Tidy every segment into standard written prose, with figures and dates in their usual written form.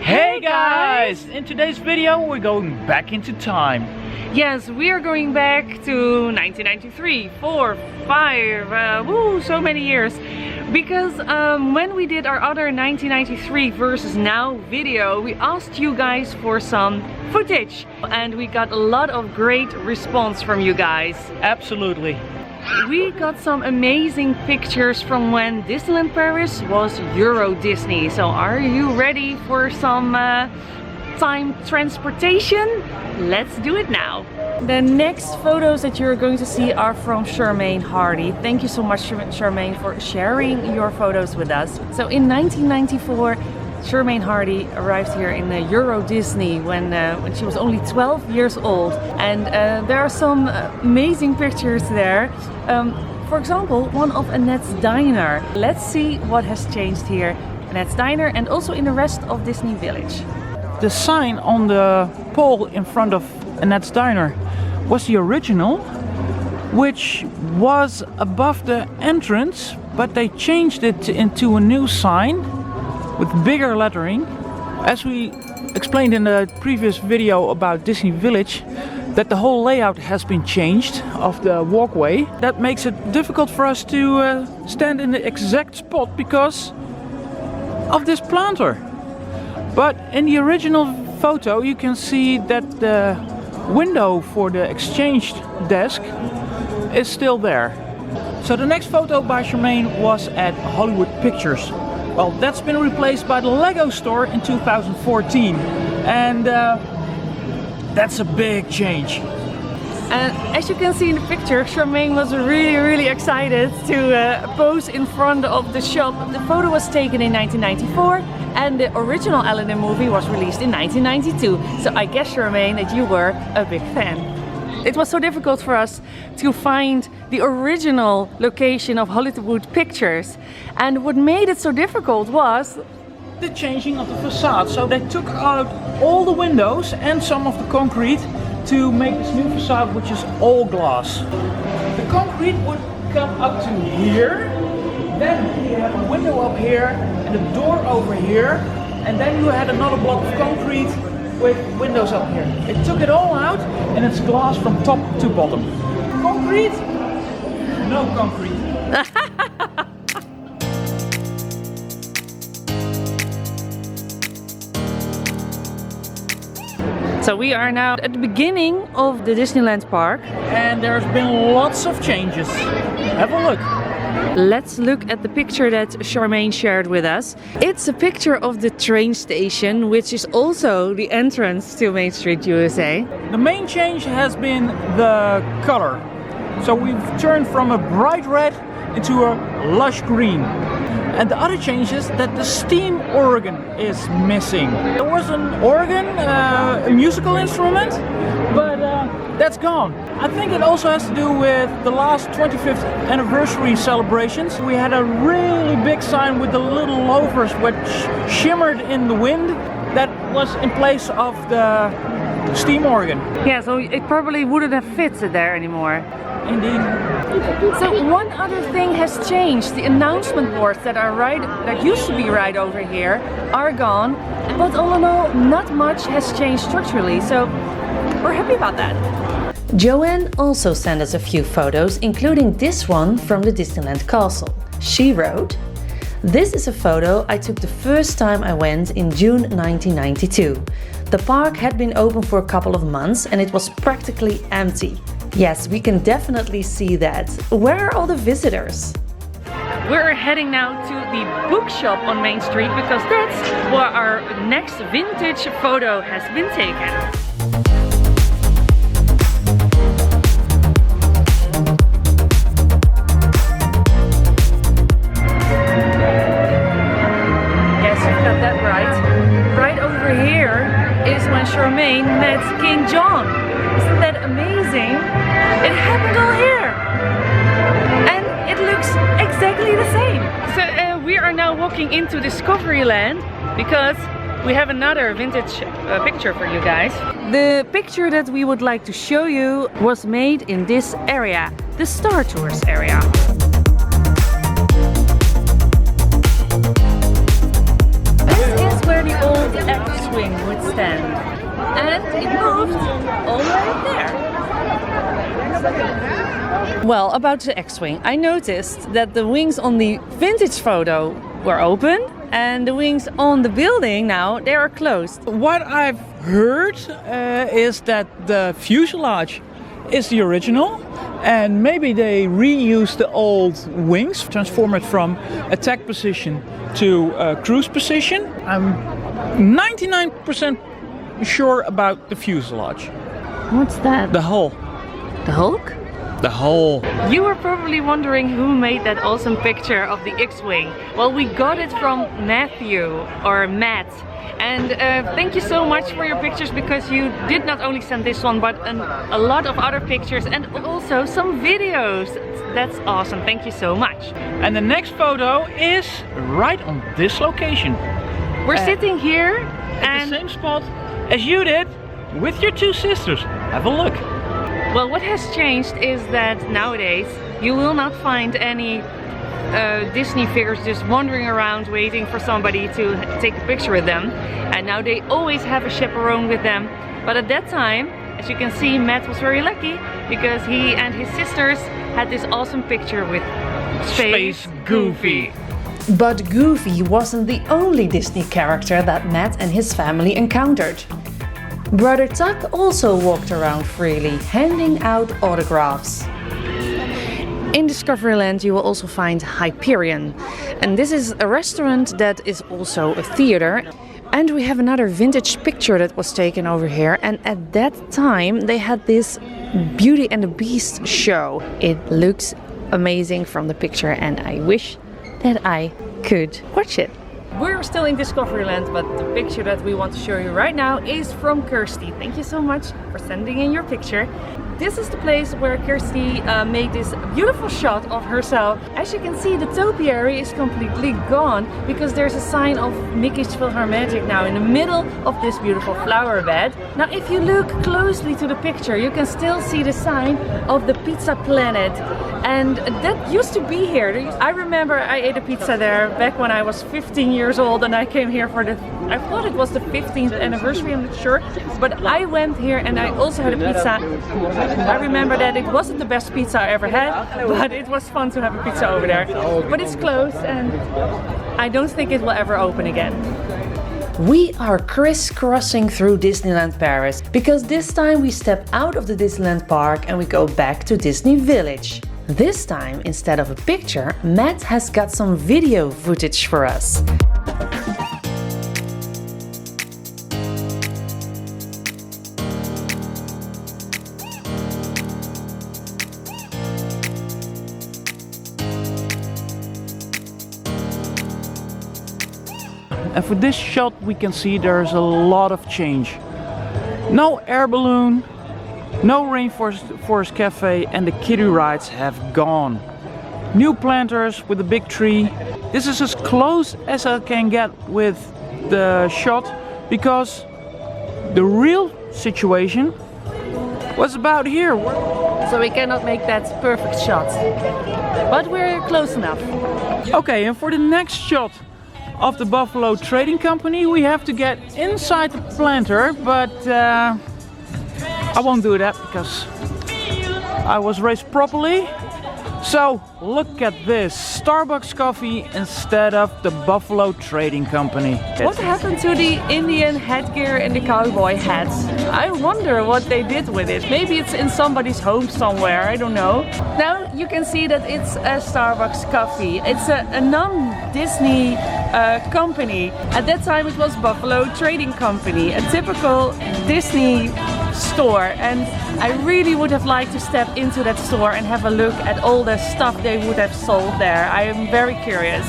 Hey guys! In today's video we're going back into time. Yes, we are going back to 1993, 4, 5, so many years. Because when we did our other 1993 versus now video, we asked you guys for some footage. And we got a lot of great response from you guys. Absolutely. We got some amazing pictures from when Disneyland Paris was EuroDisney. So are you ready for some time transportation? Let's do it now. The next photos that you're going to see are from Charmaine Hardy. Thank you so much, Charmaine, for sharing your photos with us. So in 1994, Charmaine Hardy arrived here in EuroDisney when she was only 12 years old. And there are some amazing pictures there. For example, one of Annette's Diner. Let's see what has changed here. Annette's Diner and also in the rest of Disney Village. The sign on the pole in front of Annette's Diner was the original, which was above the entrance, but they changed it into a new sign with bigger lettering. As we explained in the previous video about Disney Village, that the whole layout has been changed of the walkway. That makes it difficult for us to stand in the exact spot because of this planter. But in the original photo you can see that the window for the exchange desk is still there. So the next photo by Charmaine was at Hollywood Pictures. Well, that's been replaced by the Lego store in 2014. And that's a big change. And as you can see in the picture, Charmaine was really excited to pose in front of the shop. The photo was taken in 1994 and the original Aladdin movie was released in 1992. So I guess, Charmaine, that you were a big fan. It was so difficult for us to find the original location of Hollywood Pictures. And what made it so difficult was the changing of the facade. So they took out all the windows and some of the concrete to make this new facade, which is all glass. The concrete would come up to here, then you have a window up here and a door over here, and then you had another block of concrete with windows up here. It took it all out and it's glass from top to bottom. Concrete? No concrete. So we are now at the beginning of the Disneyland park. And there's been lots of changes. Have a look. Let's look at the picture that Charmaine shared with us. It's a picture of the train station, which is also the entrance to Main Street USA. The main change has been the color. So we've turned from a bright red into a lush green. And the other change is that the steam organ is missing. There was an organ, a musical instrument, but that's gone. I think it also has to do with the last 25th anniversary celebrations. We had a really big sign with the little loafers which shimmered in the wind. That was in place of the steam organ. Yeah, so it probably wouldn't have fit there anymore. Indeed. So one other thing has changed. The announcement boards that used to be right over here are gone. But all in all, not much has changed structurally. So we're happy about that. Joanne also sent us a few photos, including this one from the Disneyland Castle. She wrote, "This is a photo I took the first time I went in June 1992. The park had been open for a couple of months and it was practically empty. Yes, we can definitely see that. Where are all the visitors?" We're heading now to the bookshop on Main Street because that's where our next vintage photo has been taken. Yes, you got that right. Right over here is when Charmaine met King John. Isn't that amazing? It happened all here. And it looks exactly the same. So we are now walking into Discoveryland because we have another vintage picture for you guys. The picture that we would like to show you was made in this area, the Star Tours area. This is where the old X-Wing would stand. And it moved all the way there. Well, about the X-Wing, I noticed that the wings on the vintage photo were open and the wings on the building now, they are closed. What I've heard is that the fuselage is the original, and maybe they reused the old wings, transform it from attack position to cruise position. I'm 99% sure about the fuselage. What's that? The hull. The Hulk? The hull. You were probably wondering who made that awesome picture of the X-Wing. Well, we got it from Matthew, or Matt. And thank you so much for your pictures, because you did not only send this one, but a lot of other pictures and also some videos. That's awesome. Thank you so much. And the next photo is right on this location. We're sitting here at the same spot as you did with your two sisters. Have a look. Well, what has changed is that nowadays you will not find any Disney figures just wandering around waiting for somebody to take a picture with them. And now they always have a chaperone with them. But at that time, as you can see, Matt was very lucky because he and his sisters had this awesome picture with Space Goofy. But Goofy wasn't the only Disney character that Matt and his family encountered. Brother Tuck also walked around freely, handing out autographs. In Discoveryland you will also find Hyperion, and this is a restaurant that is also a theater. And we have another vintage picture that was taken over here, and at that time they had this Beauty and the Beast show. It looks amazing from the picture and I wish that I could watch it. We're still in Discoveryland, but the picture that we want to show you right now is from Kirsty. Thank you so much for sending in your picture. This is the place where Kirsty made this beautiful shot of herself. As you can see, the topiary is completely gone because there's a sign of Mickey's Philharmagic now in the middle of this beautiful flower bed. Now, if you look closely to the picture, you can still see the sign of the Pizza Planet. And that used to be here. I remember I ate a pizza there back when I was 15 years old and I came here for I thought it was the 15th anniversary, I'm not sure. But I went here and I also had a pizza. I remember that it wasn't the best pizza I ever had, but it was fun to have a pizza over there. But it's closed and I don't think it will ever open again. We are crisscrossing through Disneyland Paris because this time we step out of the Disneyland park and we go back to Disney Village. This time, instead of a picture, Matt has got some video footage for us. And for this shot we can see there's a lot of change. No air balloon, no rainforest cafe, and the kiddie rides have gone. New planters with a big tree. This is as close as I can get with the shot because the real situation was about here. So we cannot make that perfect shot, but we're close enough. Okay, and for the next shot of the Buffalo Trading Company we have to get inside the planter, but I won't do that because I was raised properly. So look at this, Starbucks coffee instead of the Buffalo Trading Company. What happened to the Indian headgear and the cowboy hats? I wonder what they did with it. Maybe it's in somebody's home somewhere, I don't know. Now you can see that it's a Starbucks coffee. It's a non-Disney company. At that time it was Buffalo Trading Company, a typical Disney store, and I really would have liked to step into that store and have a look at all the stuff they would have sold there. I am very curious.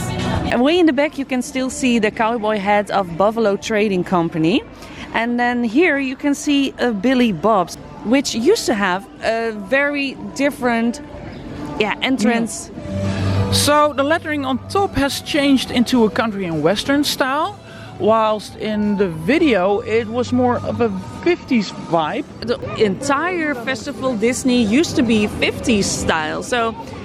And way in the back you can still see the cowboy hat of Buffalo Trading Company, and then here you can see a Billy Bob's, which used to have a very different entrance. So the lettering on top has changed into a country and western style, whilst in the video it was more of a 50s vibe. The entire Festival Disney used to be 50s style,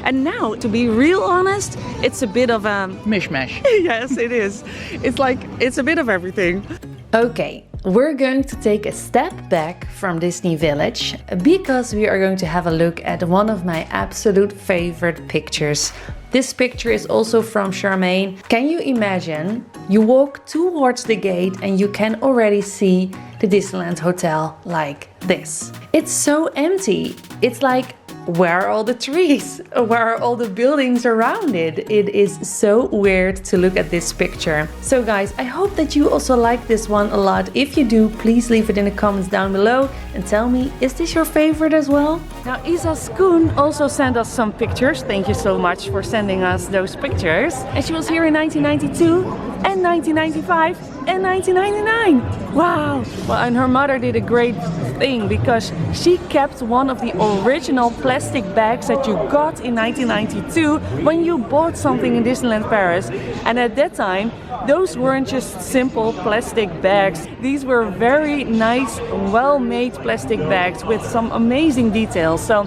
and now, to be real honest, it's a bit of a mishmash. Yes, it is. It's like, it's a bit of everything. Okay, we're going to take a step back from Disney Village because we are going to have a look at one of my absolute favorite pictures. This picture is also from Charmaine. Can you imagine? You walk towards the gate and you can already see the Disneyland Hotel like this. It's so empty. It's like, where are all the trees? Where are all the buildings around it? It is so weird to look at this picture. So guys, I hope that you also like this one a lot. If you do, please leave it in the comments down below and tell me, is this your favorite as well? Now Isa Skoon also sent us some pictures. Thank you so much for sending us those pictures. And she was here in 1992 and 1995 and 1999. Wow! Well, and her mother did a great thing because she kept one of the original plastic bags that you got in 1992 when you bought something in Disneyland Paris. And at that time, those weren't just simple plastic bags. These were very nice, well-made plastic bags with some amazing details. So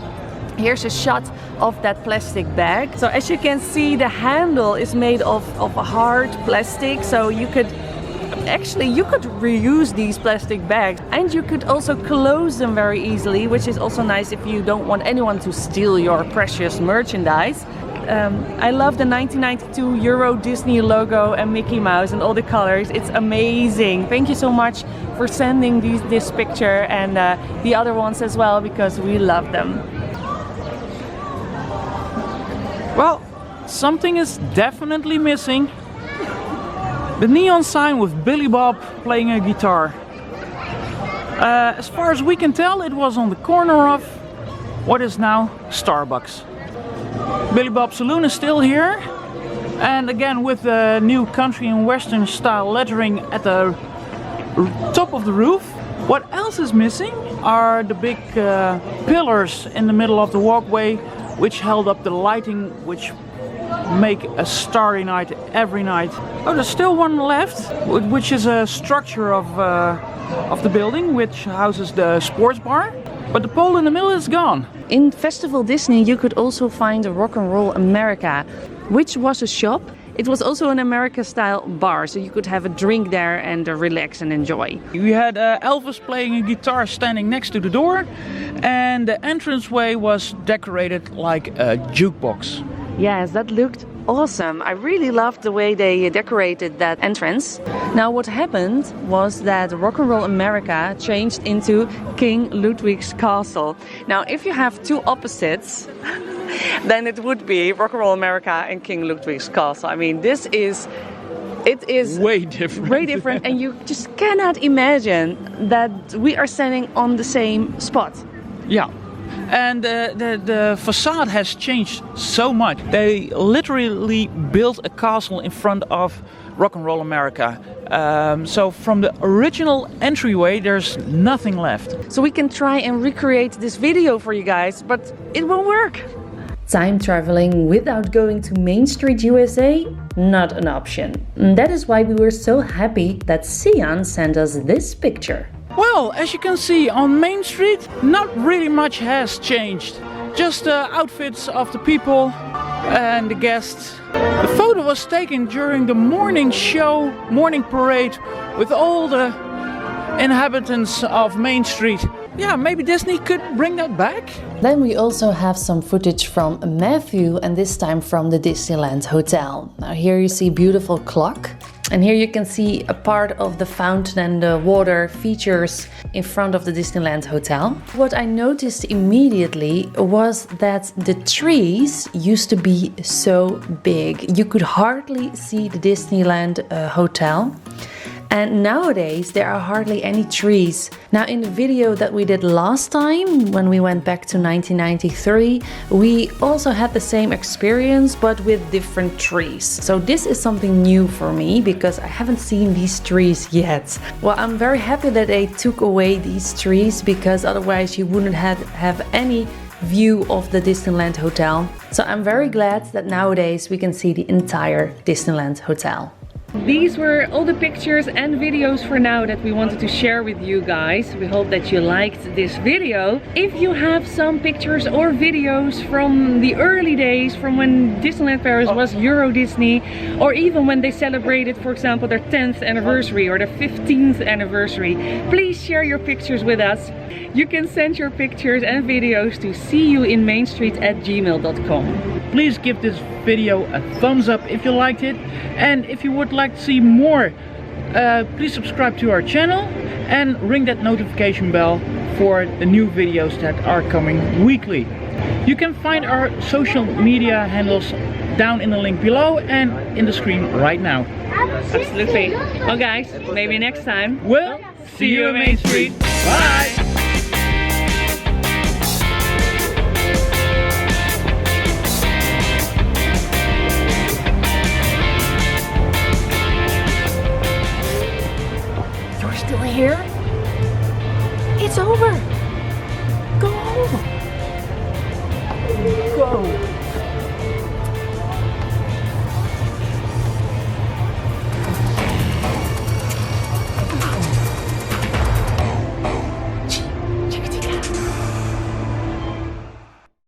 here's a shot of that plastic bag. So as you can see, the handle is made of a hard plastic, so you could reuse these plastic bags, and you could also close them very easily, which is also nice if you don't want anyone to steal your precious merchandise. I love the 1992 EuroDisney logo and Mickey Mouse and all the colors. It's amazing. Thank you so much for sending this picture and the other ones as well, because we love them. Well, something is definitely missing. The neon sign with Billy Bob playing a guitar. As far as we can tell, it was on the corner of what is now Starbucks. Billy Bob Saloon is still here, and again with the new country and western style lettering at the top of the roof. What else is missing are the big pillars in the middle of the walkway, which held up the lighting, which make a starry night every night. Oh, there's still one left, which is a structure of the building, which houses the sports bar. But the pole in the middle is gone. In Festival Disney you could also find a Rock and Roll America, which was a shop. It was also an America-style bar, so you could have a drink there and relax and enjoy. We had Elvis playing a guitar standing next to the door, and the entranceway was decorated like a jukebox. Yes, that looked awesome. I really loved the way they decorated that entrance. Now what happened was that Rock and Roll America changed into King Ludwig's Castle. Now if you have two opposites, then it would be Rock and Roll America and King Ludwig's Castle. I mean, it is way different. Way different, and you just cannot imagine that we are standing on the same spot. Yeah. And the facade has changed so much. They literally built a castle in front of Rock and Roll America. So from the original entryway, there's nothing left. So we can try and recreate this video for you guys, but it won't work. Time traveling without going to Main Street, USA? Not an option. And that is why we were so happy that Seeyoun sent us this picture. Well, as you can see on Main Street, not really much has changed. Just the outfits of the people and the guests. The photo was taken during the morning show, morning parade, with all the inhabitants of Main Street. Yeah, maybe Disney could bring that back. Then we also have some footage from Matthew, and this time from the Disneyland Hotel. Now here you see a beautiful clock. And here you can see a part of the fountain and the water features in front of the Disneyland Hotel. What I noticed immediately was that the trees used to be so big. You could hardly see the Disneyland Hotel. And nowadays there are hardly any trees. Now in the video that we did last time, when we went back to 1993, we also had the same experience but with different trees. So this is something new for me because I haven't seen these trees yet. Well, I'm very happy that they took away these trees because otherwise you wouldn't have any view of the Disneyland Hotel. So I'm very glad that nowadays we can see the entire Disneyland Hotel. These were all the pictures and videos for now that we wanted to share with you guys. We hope that you liked this video. If you have some pictures or videos from the early days, from when Disneyland Paris was EuroDisney, or even when they celebrated, for example, their 10th anniversary or their 15th anniversary, please share your pictures with us. You can send your pictures and videos to seeyouinmainstreet@gmail.com. Please give this video a thumbs up if you liked it, and if you would like to see more, please subscribe to our channel and ring that notification bell for the new videos that are coming weekly. You can find our social media handles down in the link below and in the screen right now. Absolutely. Well guys, maybe next time. Well, see you in Main Street. Bye! Still here? It's over. Go home. Go.